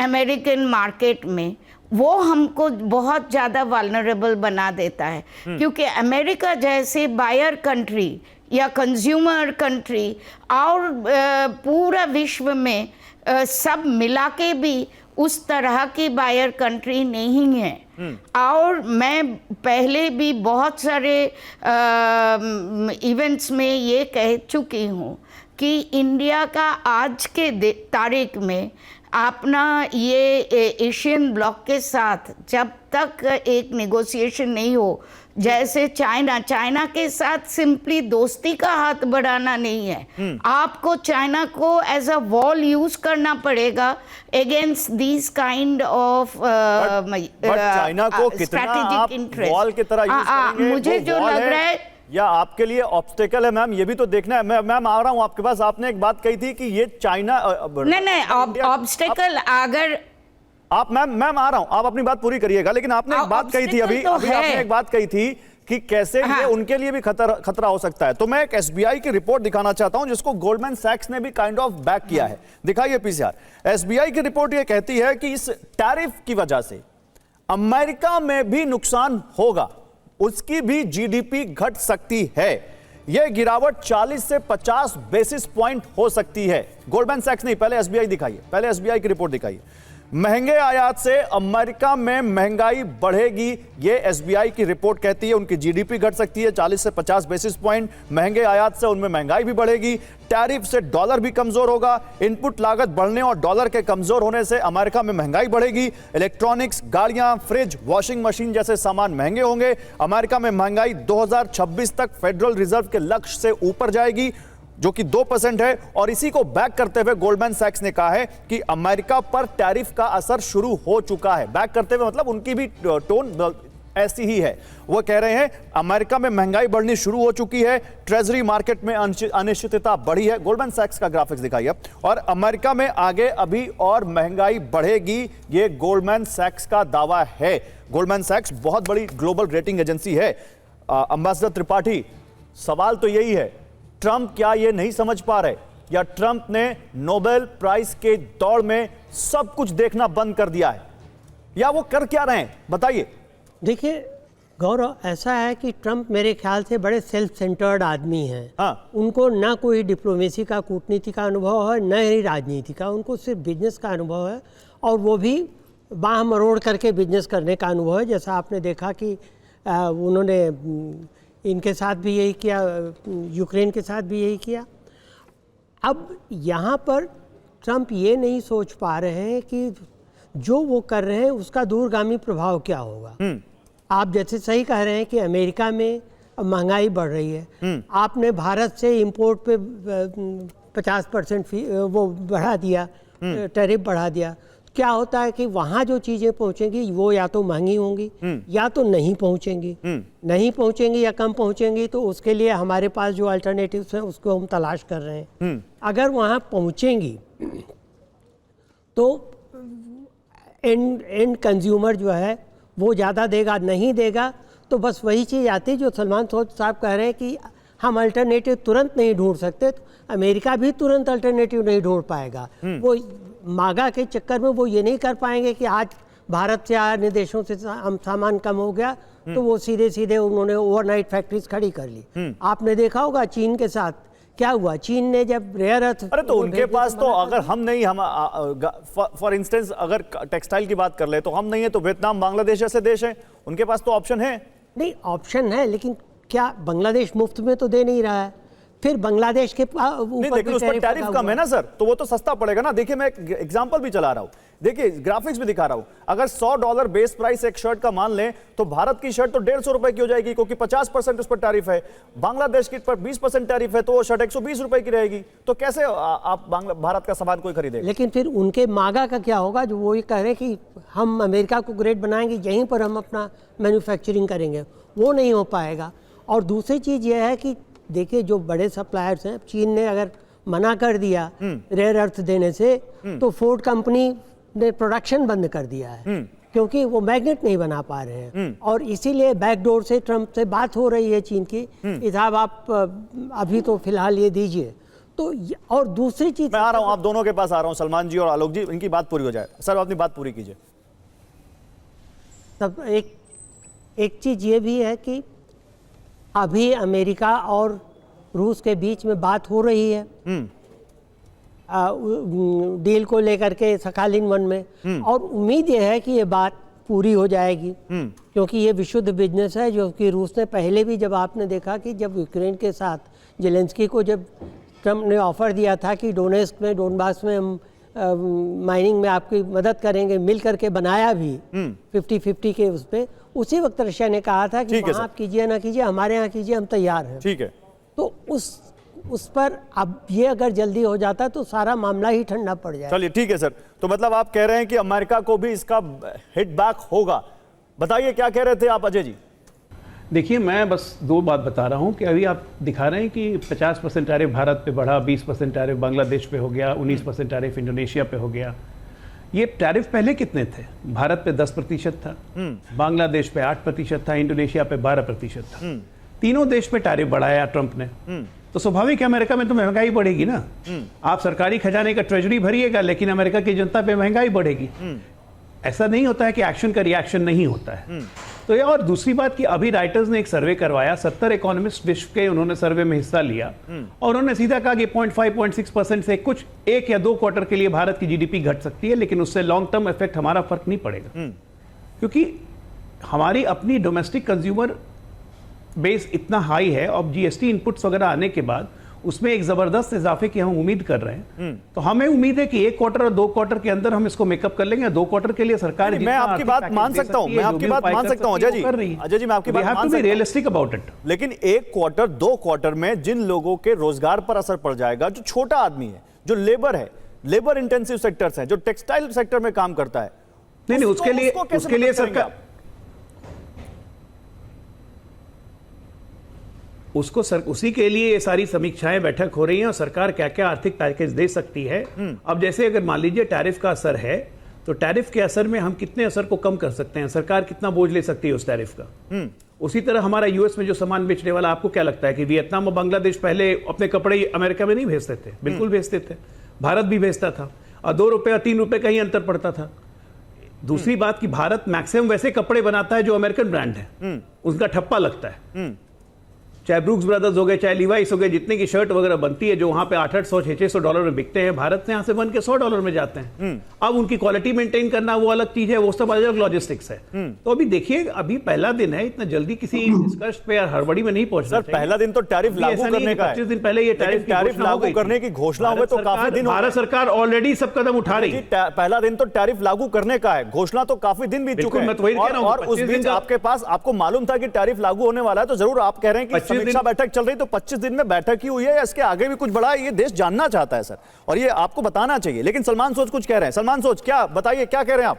अमेरिकन मार्केट में, वो हमको बहुत ज़्यादा वल्नरेबल बना देता है, क्योंकि अमेरिका जैसे बायर कंट्री या कंज्यूमर कंट्री और पूरा विश्व में सब मिला के भी उस तरह की बायर कंट्री नहीं है। और मैं पहले भी बहुत सारे इवेंट्स में ये कह चुकी हूँ कि इंडिया का आज के तारीख में अपना ये एशियन ब्लॉक के साथ जब तक एक नेगोशिएशन नहीं हो, जैसे चाइना के साथ सिंपली दोस्ती का हाथ बढ़ाना नहीं है, आपको चाइना को एज अ वॉल यूज करना पड़ेगा against this kind of China को कितना आप वॉल की तरह यूज करेंगे, मुझे जो लग रहा है या आपके लिए ऑब्स्टेकल है मैम, ये भी तो देखना है। मैम आ रहा हूं आपके पास। आपने एक बात कही थी कि ये चाइना नहीं ऑब्स्टेकल अगर आप मैम आ रहा हूं, आप अपनी बात पूरी करिएगा। लेकिन आपने एक बात कही थी अभी आपने एक बात कही थी कि कैसे ये उनके लिए भी खतरा हो सकता है। तो मैं एक एसबीआई की रिपोर्ट दिखाना चाहता हूं जिसको गोल्डमैन सैक्स ने भी काइंड ऑफ बैक किया है। दिखाइए पीसीआर। एसबीआई की रिपोर्ट ये कहती है कि इस टैरिफ की वजह से अमेरिका में भी नुकसान होगा, उसकी भी जीडीपी घट सकती है। यह गिरावट 40 से 50 बेसिस पॉइंट हो सकती है। गोल्डमैन सैक्स नहीं, पहले एसबीआई दिखाइए, पहले एसबीआई की रिपोर्ट दिखाइए। महंगे आयात से अमेरिका में महंगाई बढ़ेगी, यह एसबीआई की रिपोर्ट कहती है। उनकी जीडीपी घट सकती है 40 से 50 बेसिस पॉइंट। महंगे आयात से उनमें महंगाई भी बढ़ेगी। टैरिफ से डॉलर भी कमजोर होगा। इनपुट लागत बढ़ने और डॉलर के कमजोर होने से अमेरिका में महंगाई बढ़ेगी। इलेक्ट्रॉनिक्स, गाड़ियां, फ्रिज, वॉशिंग मशीन जैसे सामान महंगे होंगे। अमेरिका में महंगाई 2026 तक फेडरल रिजर्व के लक्ष्य से ऊपर जाएगी जो कि 2% है। और इसी को बैक करते हुए गोल्डमैन सैक्स ने कहा है कि अमेरिका पर टैरिफ का असर शुरू हो चुका है। बैक करते हुए मतलब उनकी भी टोन ऐसी ही है। वो कह रहे हैं अमेरिका में महंगाई बढ़नी शुरू हो चुकी है, ट्रेजरी मार्केट में अनिश्चितता बढ़ी है। गोल्डमैन सैक्स का ग्राफिक्स दिखाइए। और अमेरिका में आगे अभी और महंगाई बढ़ेगी, ये गोल्डमैन सैक्स का दावा है। गोल्डमैन सैक्स बहुत बड़ी ग्लोबल रेटिंग एजेंसी है। अंबासडर त्रिपाठी, सवाल तो यही है, ट्रंप क्या ये नहीं समझ पा रहे, या ट्रंप ने नोबेल प्राइज के दौड़ में सब कुछ देखना बंद कर दिया है, या वो कर क्या रहे हैं, बताइए। देखिए गौरव, ऐसा है कि ट्रंप मेरे ख्याल से बड़े सेल्फ सेंटर्ड आदमी हैं। हाँ। उनको ना कोई डिप्लोमेसी का, कूटनीति का अनुभव है, न ही राजनीति का। उनको सिर्फ बिजनेस का अनुभव है, और वो भी बाह मरोड़ करके बिजनेस करने का अनुभव है। जैसा आपने देखा कि उन्होंने इनके साथ भी यही किया, यूक्रेन के साथ भी यही किया। अब यहाँ पर ट्रंप ये नहीं सोच पा रहे हैं कि जो वो कर रहे हैं उसका दूरगामी प्रभाव क्या होगा। आप जैसे सही कह रहे हैं कि अमेरिका में महंगाई बढ़ रही है। आपने भारत से इंपोर्ट पे 50% वो बढ़ा दिया, टैरिफ बढ़ा दिया। क्या होता है कि वहाँ जो चीज़ें पहुँचेंगी वो या तो महंगी होंगी या तो नहीं पहुँचेंगी। नहीं पहुँचेंगी या कम पहुँचेंगी तो उसके लिए हमारे पास जो अल्टरनेटिव्स हैं उसको हम तलाश कर रहे हैं। अगर वहाँ पहुँचेंगी तो एंड कंज्यूमर जो है वो ज़्यादा देगा, नहीं देगा तो बस वही चीज़ आती जो सलमान साहब कह रहे हैं कि हम अल्टरनेटिव तुरंत नहीं ढूंढ सकते। तो अमेरिका भी तुरंत अल्टरनेटिव नहीं ढूंढ पाएगा। वो मागा के चक्कर में वो ये नहीं कर पाएंगे कि आज भारत से अन्य देशों से सामान कम हो गया तो वो सीधे सीधे उन्होंने ओवरनाइट फैक्ट्रीज खड़ी कर ली। आपने देखा होगा चीन के साथ क्या हुआ। चीन ने जब रेयर अर्थ, अरे तो उनके पास तो अगर हम नहीं, हम फॉर इंस्टेंस अगर टेक्सटाइल की बात कर ले तो हम नहीं है तो वियतनाम, बांग्लादेश जैसे देश हैं, उनके पास तो ऑप्शन है। नहीं, ऑप्शन है, लेकिन क्या बांग्लादेश मुफ्त में तो दे नहीं रहा है। फिर बांग्लादेश के नहीं, लेकिन उस पर टैरिफ कम है ना सर, तो वो तो सस्ता पड़ेगा ना। देखिए मैं एक एग्जांपल भी चला रहा हूं, देखिए ग्राफिक्स भी दिखा रहा हूं। अगर $100 बेस प्राइस एक शर्ट का मान लें तो भारत की शर्ट तो 150 रुपए की हो जाएगी क्योंकि 50% उस पर टैरिफ है। बांग्लादेश की पर 20% टैरिफ है तो वो शर्ट 120 रुपए की रहेगी। तो कैसे आप भारत का सामान कोई खरीदेगा। लेकिन फिर उनके मागा का क्या होगा, जो वो ये कह रहे हैं कि हम अमेरिका को ग्रेट बनाएंगे, यहीं पर हम अपना मैन्युफैक्चरिंग करेंगे, वो नहीं हो पाएगा। और दूसरी चीज़ ये है कि देखिए जो बड़े सप्लायर्स हैं, चीन ने अगर मना कर दिया रेयर अर्थ देने से, तो फोर्ड कंपनी ने प्रोडक्शन बंद कर दिया है क्योंकि वो मैग्नेट नहीं बना पा रहे हैं। और इसीलिए बैकडोर से ट्रम्प से बात हो रही है चीन की कि साहब आप अभी तो फिलहाल ये दीजिए। तो और दूसरी चीज, मैं आ रहा हूं, आप दोनों के पास आ रहा हूं, सलमान जी और आलोक जी, इनकी बात पूरी हो जाए। सर अपनी बात पूरी कीजिए। तब एक चीज ये भी है कि अभी अमेरिका और रूस के बीच में बात हो रही है डील को लेकर के सखालिन 1 में, और उम्मीद ये है कि ये बात पूरी हो जाएगी क्योंकि ये विशुद्ध बिजनेस है। जो कि रूस ने पहले भी, जब आपने देखा कि जब यूक्रेन के साथ जेलेंस्की को जब ट्रम्प ने ऑफर दिया था कि डोनेस्क में, डोनबास में हम माइनिंग में आपकी मदद करेंगे, मिल करके बनाया भी 50-50 के उस पर, उसी वक्त रशिया ने कहा था कि वहाँ आप कीजिए ना कीजिए, हमारे यहाँ कीजिए, हम तैयार हैं। ठीक है, तो उस पर अब ये अगर जल्दी हो जाता तो सारा मामला ही ठंडा पड़ जाए। चलिए ठीक है सर। तो मतलब आप कह रहे हैं कि अमेरिका को भी इसका हिट बैक होगा। बताइए क्या कह रहे थे आप अजय जी? देखिए, मैं बस 2 बात बता रहा हूं कि अभी आप दिखा रहे हैं कि 50% टैरिफ भारत पे बढ़ा, 20% टैरिफ बांग्लादेश पे हो गया, 19% टैरिफ इंडोनेशिया पे हो गया। ये टैरिफ पहले कितने थे? भारत पे 10% था, बांग्लादेश पे 8% था, इंडोनेशिया पे 12% था। तीनों देश पे टैरिफ बढ़ाया ट्रंप ने। तो स्वाभाविक है अमेरिका में तो महंगाई बढ़ेगी ना। आप सरकारी खजाने का ट्रेजरी भरिएगा लेकिन अमेरिका की जनता पे महंगाई बढ़ेगी। ऐसा नहीं होता है कि एक्शन का रिएक्शन नहीं होता है। तो ये, और दूसरी बात कि अभी राइटर्स ने एक सर्वे करवाया, 70 इकोनॉमिस्ट विश्व के, उन्होंने सर्वे में हिस्सा लिया और उन्होंने सीधा कहा कि 0.5-0.6% से कुछ 1 या 2 क्वार्टर के लिए भारत की जीडीपी घट सकती है, लेकिन उससे लॉन्ग टर्म इफेक्ट हमारा फर्क नहीं पड़ेगा क्योंकि हमारी अपनी डोमेस्टिक कंज्यूमर बेस इतना हाई है और जीएसटी इनपुट्स वगैरह आने के बाद उसमें एक जबरदस्त इजाफे की हम उम्मीद कर रहे हैं। तो हमें उम्मीद है कि 1 क्वार्टर और 2 क्वार्टर के अंदर हम इसको मेकअप कर लेंगे। 2 क्वार्टर के लिए सरकार, मैं आपकी बात मान सकता हूं, मैं आपकी बात मान सकता हूं अजय जी, अजय जी मैं आपकी बात मान सकता हूं, रियलिस्टिक अबाउट इट। लेकिन 1 क्वार्टर 2 क्वार्टर में जिन लोगों के रोजगार पर असर पड़ जाएगा, जो छोटा आदमी है, जो लेबर है, लेबर इंटेंसिव सेक्टर्स हैं, जो टेक्सटाइल सेक्टर में काम करता है, नहीं उसके लिए सरकार उसी के लिए ये सारी समीक्षाएं बैठक हो रही हैं और सरकार क्या क्या आर्थिक पैकेज दे सकती है। अब जैसे अगर मान लीजिए टैरिफ का असर है तो टैरिफ के असर में हम कितने असर को कम कर सकते हैं, सरकार कितना बोझ ले सकती है उस टैरिफ का। उसी तरह हमारा यूएस में जो सामान बेचने वाला, आपको क्या लगता है कि वियतनाम और बांग्लादेश पहले अपने कपड़े अमेरिका में नहीं भेजते थे? बिल्कुल भेजते थे, भारत भी भेजता था और 2 रुपए और 3 रुपए का ही अंतर पड़ता था। दूसरी बात कि भारत मैक्सिमम वैसे कपड़े बनाता है जो अमेरिकन ब्रांड है, उसका ठप्पा लगता है। चाहे ब्रूक्स ब्रदर्स हो गए, चाहे लिवाइस हो गए, जितने की शर्ट वगैरह बनती है जो वहां पे $800-600 में बिकते हैं, भारत से यहां से बन के $100 में जाते हैं। अब उनकी क्वालिटी मेंटेन करना वो अलग चीज है, वो सब अलग लॉजिस्टिक्स है। तो अभी देखिए, अभी पहला दिन है, इतना जल्दी किसी निष्कर्ष पे या हड़बड़ी में नहीं पहुंचना चाहिए। पहला दिन तो टैरिफ लागू करने का है, 25 दिन पहले ये टैरिफ लागू करने की घोषणा हुई तो काफी दिन, भारत सरकार ऑलरेडी सब कदम उठा रही है। पहला दिन तो टैरिफ लागू करने का है, घोषणा तो काफी दिन बीत चुके हैं और उस बीच आपके पास, आपको मालूम था कि टैरिफ लागू होने वाला है, तो जरूर आप कह रहे हैं कि समीक्षा बैठक चल रही, तो 25 दिन में बैठक ही हुई है या इसके आगे भी कुछ बड़ा है? ये देश जानना चाहता है सर, और ये आपको बताना चाहिए। लेकिन सलमान सोच कुछ कह रहे हैं। सलमान सोच, क्या बताइए, क्या कह रहे हैं आप?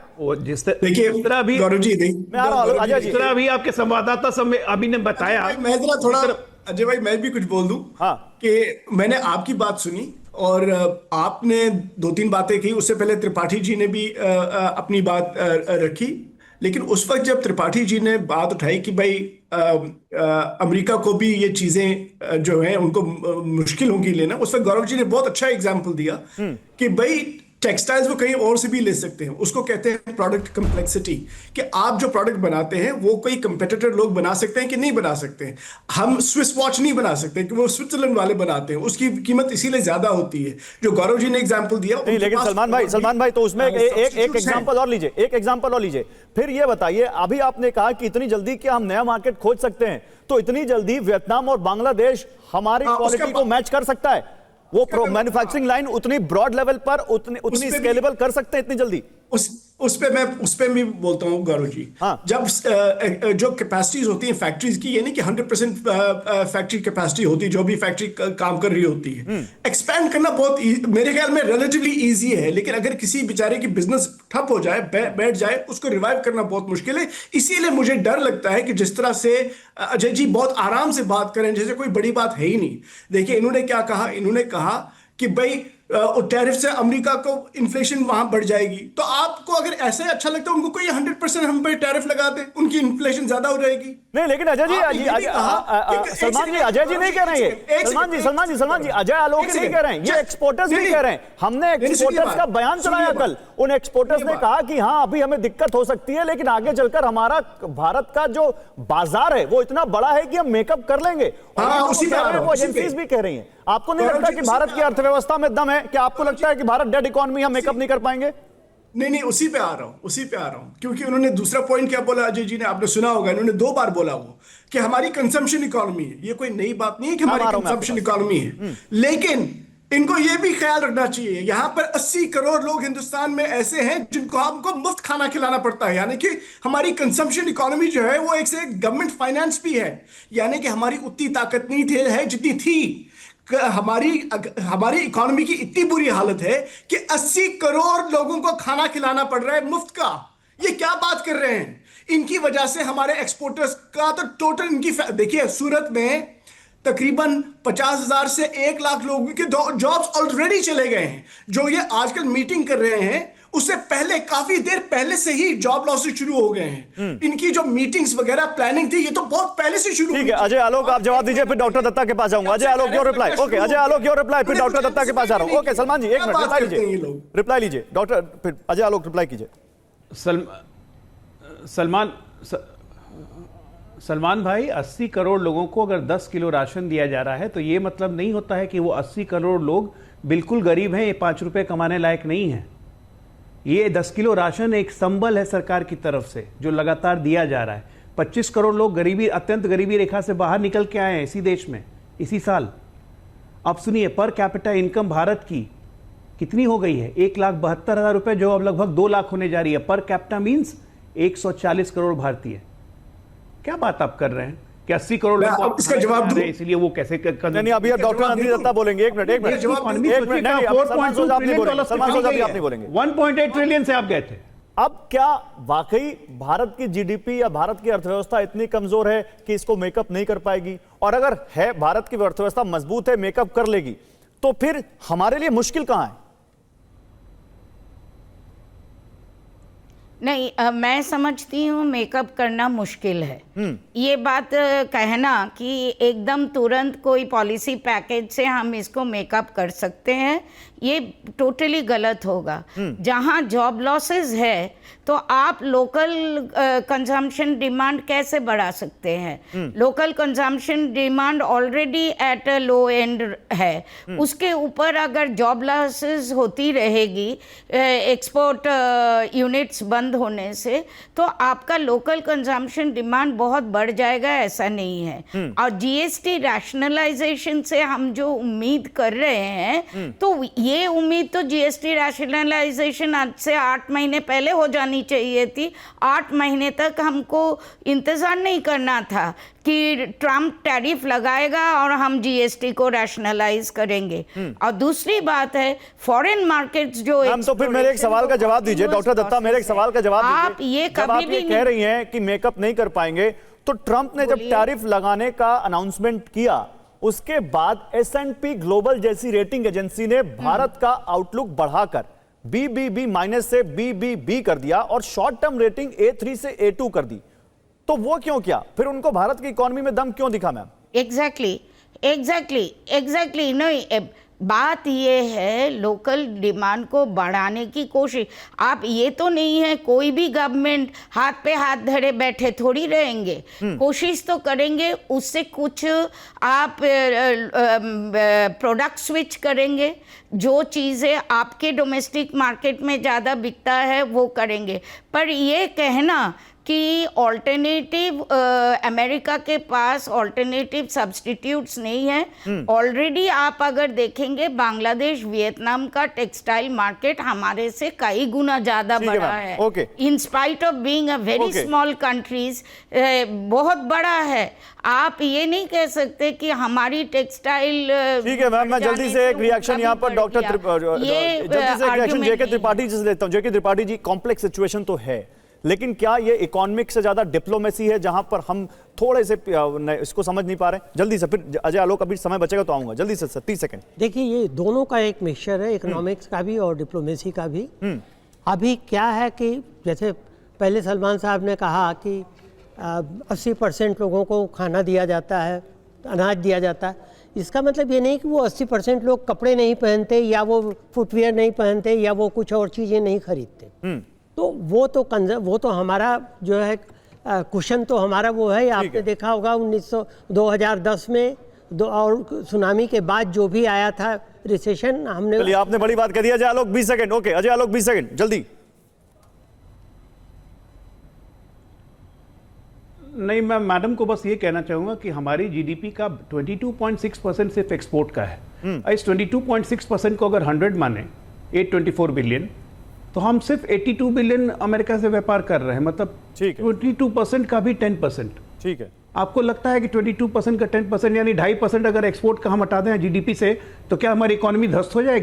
देखिए गौरव जी, मैं आ रहा हूं अजय जी, अभी आपके संवाददाता अभी ने बताया, मैं जरा थोड़ा, अजय भाई मैं भी कुछ बोल दूं। हाँ, कि मैंने आपकी बात सुनी और आपने 2-3 बातें की, उससे पहले त्रिपाठी जी ने भी अपनी बात रखी। लेकिन उस वक्त जब त्रिपाठी जी ने बात उठाई कि भाई अमेरिका को भी ये चीजें जो हैं उनको मुश्किल होगी लेना, उस वक्त गौरव जी ने बहुत अच्छा एग्जाम्पल दिया कि भाई टेक्सटाइल्स वो कहीं और से भी ले सकते हैं। उसको कहते हैं प्रोडक्ट कम्प्लेक्सिटी, कि आप जो प्रोडक्ट बनाते हैं वो कोई कंपेटिटर लोग बना सकते हैं कि नहीं बना सकते हैं। हम स्विस वॉच नहीं बना सकते कि वो स्विट्जरलैंड वाले बनाते हैं, उसकी कीमत इसीलिए ज्यादा होती है, जो गौरव जी ने एग्जांपल दिया। लेकिन सलमान भाई तो उसमें एक एग्जांपल और लीजिए, एक एग्जांपल और लीजिए, फिर ये बताइए, अभी आपने कहा कि इतनी जल्दी क्या हम नया मार्केट खोज सकते हैं, तो इतनी जल्दी वियतनाम और बांग्लादेश हमारी क्वालिटी को मैच कर सकता है? वो मैन्युफैक्चरिंग लाइन उतनी ब्रॉड लेवल पर उतनी स्केलेबल कर सकते हैं इतनी जल्दी? उस पे भी बोलता हूं गौरव जी। हाँ। जब जो कैपेसिटीज होती हैं फैक्ट्रीज की, ये नहीं कि 100% फैक्ट्री कैपेसिटी होती है, जो भी फैक्ट्री काम कर रही होती है, एक्सपैंड करना बहुत मेरे ख्याल में रिलेटिवली इजी है। लेकिन अगर किसी बेचारे की बिजनेस ठप हो जाए, बैठ जाए, उसको रिवाइव करना बहुत मुश्किल है। इसीलिए मुझे डर लगता है कि जिस तरह से अजय जी बहुत आराम से बात करें जैसे कोई बड़ी बात है ही नहीं। देखिए इन्होंने क्या कहा, इन्होंने कहा कि भाई टैरिफ से अमेरिका को इन्फ्लेशन वहां बढ़ जाएगी, तो आपको अगर ऐसे अच्छा लगता है उनको कोई 100% हम पे टैरिफ लगा दे, उनकी इन्फ्लेशन ज्यादा हो जाएगी। नहीं, लेकिन अजय जी, सलमान जी, अजय जी नहीं कह रहे हैं, सलमान जी, अजय आलोक नहीं कह रहे हैं, ये एक्सपोर्टर्स भी कह रहे हैं। हमने एक्सपोर्टर्स का बयान चलाया कल, उन एक्सपोर्टर्स ने कहा कि हाँ अभी हमें दिक्कत हो सकती है, लेकिन आगे चलकर हमारा भारत का जो बाजार है वो इतना बड़ा है कि हम मेकअप कर लेंगे। वो एजेंसीज भी कह रही हैं। आपको नहीं लगता कि भारत की अर्थव्यवस्था में दम है? क्या आपको लगता है कि भारत डेड इकोनॉमी, हम मेकअप नहीं कर पाएंगे? नहीं, उसी पे आ रहा हूं, क्योंकि उन्होंने दूसरा पॉइंट क्या बोला अजय जी ने, आपने सुना होगा, इन्होंने 2 बार बोला वो कि हमारी कंजम्पशन इकोनॉमी है। ये कोई नई बात नहीं है कि हमारी कंजम्पशन इकोनॉमी है, लेकिन इनको ये भी ख्याल रखना चाहिए, यहां पर 80 करोड़ लोग हिंदुस्तान में ऐसे हैं जिनको हमको मुफ्त खाना खिलाना पड़ता है। यानी कि हमारी कंजम्पशन इकोनॉमी जो है वो एक से एक गवर्नमेंट फाइनेंस भी है, यानी कि हमारी उतनी ताकत नहीं है जितनी थी। हमारी इकोनॉमी की इतनी बुरी हालत है कि 80 करोड़ लोगों को खाना खिलाना पड़ रहा है मुफ्त का। ये क्या बात कर रहे हैं? इनकी वजह से हमारे एक्सपोर्टर्स का तो टोटल इनकी देखिए, सूरत में तकरीबन 50,000 से 1 लाख लोगों के जॉब्स ऑलरेडी चले गए हैं। जो ये आजकल मीटिंग कर रहे हैं उससे पहले, काफी देर पहले से ही जॉब लॉसेस शुरू हो गए हैं। इनकी जो मीटिंग्स वगैरह प्लानिंग थी ये तो बहुत पहले से शुरू। ठीक है अजय आलोक, आप जवाब दीजिए, फिर डॉक्टर दत्ता के पास जाऊंगा। Ajay Alok your reply. Okay Ajay Alok your reply, फिर डॉक्टर दत्ता के पास जा रहा हूं। Okay Salman ji 1 minute reply लीजिए डॉक्टर, फिर अजय आलोक रिप्लाई कीजिए। सलमान भाई, 80 करोड़ लोगों को अगर 10 किलो राशन दिया जा रहा है तो ये मतलब नहीं होता है कि वो 80 करोड़ लोग बिल्कुल गरीब हैं, ये 5 रुपए कमाने लायक नहीं है। ये 10 किलो राशन एक संबल है सरकार की तरफ से जो लगातार दिया जा रहा है। 25 करोड़ लोग गरीबी, अत्यंत गरीबी रेखा से बाहर निकल के आए हैं इसी देश में इसी साल। अब सुनिए, पर कैपिटा इनकम भारत की कितनी हो गई है? 1,72,000 रुपए, जो अब लगभग 2 लाख होने जा रही है। पर कैपिटा मीन्स 140 करोड़ भारतीय। क्या बात आप कर रहे हैं कि 80 करोड़ लोग इसका जवाब दूं, इसलिए वो कैसे नहीं, अभी डॉक्टर नंदी दत्ता बोलेंगे। 1 मिनट 1.8 ट्रिलियन से आप गए थे। अब क्या वाकई भारत की जीडीपी या भारत की अर्थव्यवस्था इतनी कमजोर है कि इसको मेकअप नहीं कर पाएगी? और अगर है भारत की अर्थव्यवस्था मजबूत है, मेकअप कर लेगी, तो फिर हमारे लिए मुश्किल कहां है? नहीं, मैं समझती हूँ मेकअप करना मुश्किल है। ये बात कहना कि एकदम तुरंत कोई पॉलिसी पैकेज से हम इसको मेकअप कर सकते हैं, ये टोटली गलत होगा। जहाँ जॉब लॉसेस है तो आप लोकल कंजम्पशन डिमांड कैसे बढ़ा सकते हैं? Local consumption demand already at a low and है, उसके ऊपर अगर जॉब लॉसेस होती रहेगी एक्सपोर्ट यूनिट्स बंद होने से, तो आपका लोकल कंजम्पशन डिमांड बहुत बढ़ जाएगा, ऐसा नहीं है। और जीएसटी रैशनलाइजेशन से हम जो उम्मीद कर रहे हैं, तो ये उम्मीद तो जीएसटी रैशनलाइजेशन आज से 8 महीने पहले हो जानी चाहिए थी। 8 महीने तक हमको इंतजार नहीं करना था कि ट्रम्प टैरिफ लगाएगा और हम जीएसटी को रैशनलाइज करेंगे। और दूसरी बात है फॉरेन मार्केट्स जो तो फिर मेरे एक सवाल का जवाब दीजिए डॉक्टर दत्ता, मेरे एक सवाल का जवाब दीजिए। आप ये कभी भी कह रही हैं कि मेकअप नहीं कर पाएंगे, तो ट्रंप ने जब टैरिफ लगाने का अनाउंसमेंट किया, उसके बाद S&P ग्लोबल जैसी रेटिंग एजेंसी ने भारत का आउटलुक बढ़ाकर BBB- से BBB कर दिया और शॉर्ट टर्म रेटिंग A3 से A2 कर दी। तो वो क्यों किया? फिर उनको भारत की इकोनॉमी में दम क्यों दिखा मैम? एग्जैक्टली नहीं, बात ये है लोकल डिमांड को बढ़ाने की कोशिश। आप ये तो नहीं है कोई भी गवर्नमेंट हाथ पे हाथ धरे बैठे थोड़ी रहेंगे, कोशिश तो करेंगे, उससे कुछ आप प्रोडक्ट स्विच करेंगे, जो चीज़ें आपके डोमेस्टिक मार्केट में ज़्यादा बिकता है वो करेंगे। पर ये कहना कि ऑल्टरनेटिव अमेरिका के पास ऑल्टरनेटिव सब्स्टिट्यूट्स नहीं है। ऑलरेडी आप अगर देखेंगे बांग्लादेश वियतनाम का टेक्सटाइल मार्केट हमारे से कई गुना ज्यादा बड़ा है। In spite of being a very small countries बहुत बड़ा है। आप ये नहीं कह सकते कि हमारी टेक्सटाइल। ठीक है मैम, मैं जल्दी से एक रिएक्शन यहाँ पर डॉक्टर जेके त्रिपाठी जी से लेता हूँ। जेके त्रिपाठी जी, कॉम्प्लेक्स सिचुएशन तो है, लेकिन क्या ये इकोनॉमिक से ज्यादा डिप्लोमेसी है, जहां पर हम थोड़े से इसको समझ नहीं पा रहे? जल्दी से, फिर अजय आलोक, अभी समय बचेगा तो आऊंगा, जल्दी से 30 सेकंड। देखिए, ये दोनों का एक मिक्सचर है, इकोनॉमिक्स का भी और डिप्लोमेसी का भी। अभी क्या है कि जैसे पहले सलमान साहब ने कहा कि 80% लोगों को खाना दिया जाता है, अनाज दिया जाता है। इसका मतलब ये नहीं कि वो 80% लोग कपड़े नहीं पहनते, या वो फुटवियर नहीं पहनते, या वो कुछ और चीज़ें नहीं खरीदते। तो वो तो हमारा जो है कुशन तो हमारा वो है। आपने देखा होगा 2010 में और सुनामी के बाद जो भी आया था रिसेशन, हमने। चलिए, आपने बड़ी बात कह दी। अजय आलोक 20 सेकंड। ओके, अजय आलोक 20 सेकंड, जल्दी। नहीं, मैं मैडम को बस ये कहना चाहूंगा कि हमारी जीडीपी का 22.6% सिर्फ एक्सपोर्ट का है। इस 22.6% को अगर 100 माने, 824 बिलियन, तो हम सिर्फ 82 बिलियन अमेरिका से व्यापार कर रहे हैं। मतलब 22% का भी 10%। ठीक है। आपको लगता है कि 22% का 10% यानी 2.5% अगर एक्सपोर्ट का हम हटा दें जीडीपी से, तो क्या हमारी इकोनॉमी ध्वस्त हो जाएगी?